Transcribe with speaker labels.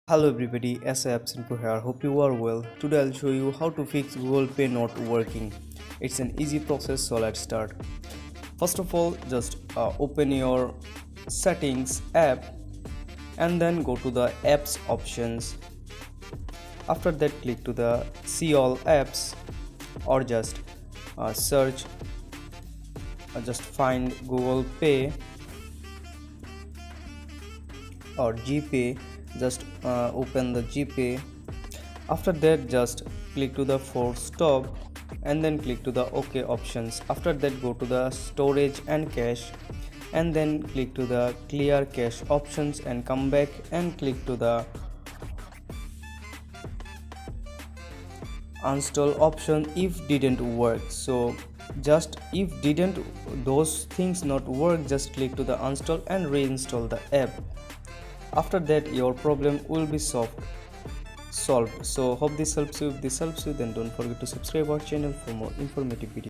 Speaker 1: Hello everybody, SAPs Info here. Hope you are well. Today I'll show you how to fix Google Pay not working. It's an easy process, so let's start. First of all, just open your settings app and then go to the apps options. After that, click to the see all apps or just search, just find Google Pay or GPay. Just open the GPay. After that, just click to the force stop and then click to the OK options. After that, go to the storage and cache and then click to the clear cache options and come back and click to the uninstall option if didn't work. So just if didn't those things not work, just click to the uninstall and reinstall the app. After that, your problem will be solved. So hope this helps you. If this helps you, then don't forget to subscribe our channel for more informative videos.